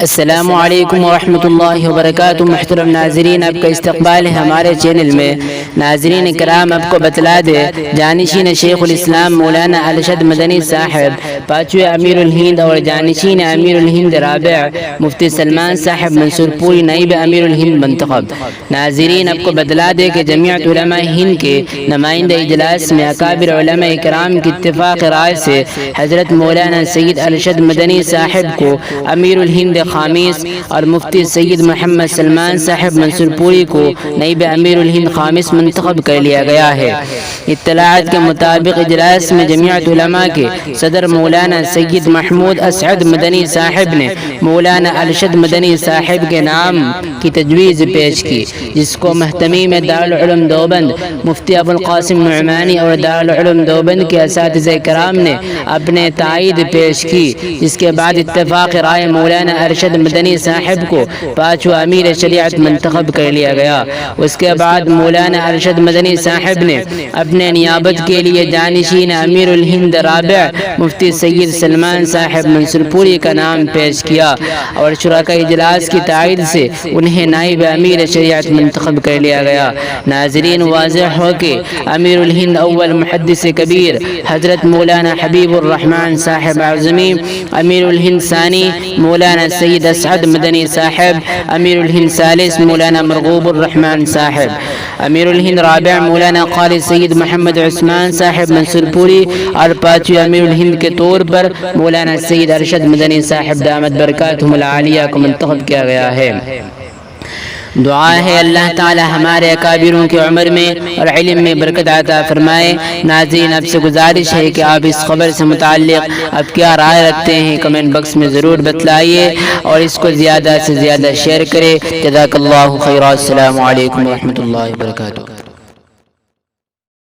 السلام علیکم ورحمۃ اللہ وبرکاتہ۔ محترم ناظرین، آپ کا استقبال ہے ہمارے چینل میں۔ ناظرین کرام، آپ کو بتلا دے جانشین شیخ الاسلام مولانا ارشد مدنی صاحب پانچویں امیر الہند اور جانشین امیر الہند رابع مفتی سلمان صاحب منصور پوری نائب امیر الہند منتخب۔ ناظرین، آپ کو بتلا دے کہ جمعیت علماء ہند کے نمائندہ اجلاس میں اکابر علماء کرام کی اتفاق رائے سے حضرت مولانا سید ارشد مدنی صاحب کو امیر الہند خامس اور مفتی سید محمد سلمان صاحب منصور پوری کو نائب امیر الہند خامس منتخب کر لیا گیا ہے۔ اطلاعات کے مطابق اجلاس میں جمعیت علماء کے صدر مولانا سید محمود اسعد مدنی صاحب نے مولانا ارشد مدنی صاحب کے نام کی تجویز پیش کی، جس کو محتمیم دارالعلوم دیوبند مفتی ابو القاسم نعمانی اور دارالعلوم دیوبند کے اساتذہ کرام نے اپنے تائید پیش کی، جس کے بعد اتفاق رائے مولانا ارشد مدنی صاحب کو پانچواں امیر شریعت منتخب کر لیا گیا۔ اس کے بعد مولانا ارشد مدنی صاحب نے اپنے نیابت کے لیے جانشین امیر الہند رابع مفتی سید سلمان صاحب منصور پوری کا نام پیش کیا اور شرکاء اجلاس کی تائید سے انہیں نائب امیر شریعت منتخب کر لیا گیا۔ ناظرین، واضح ہو کہ امیر الہند اول محدث کبیر حضرت مولانا حبیب الرحمن صاحب اعظمی، امیر الہند ثانی مولانا سید اسعد مدنی صاحب، امیر الہند ثالث مولانا مرغوب الرحمن صاحب، امیر الہند رابع مولانا قاری سید محمد عثمان صاحب منصور پوری اور پانچویں امیر الہند کے طور پر مولانا سید ارشد مدنی صاحب دامت برکاتہم العالیہ کو منتخب کیا گیا ہے۔ دعا ہے اللہ تعالی ہمارے اکابروں کی عمر میں اور علم میں برکت عطا فرمائے۔ ناظرین، آپ سے گزارش ہے کہ آپ اس خبر سے متعلق آپ کیا رائے رکھتے ہیں کمنٹ باکس میں ضرور بتلائیے اور اس کو زیادہ سے زیادہ شیئر کریں۔ جزاک اللہ خیرا۔ السلام علیکم ورحمۃ اللہ وبرکاتہ۔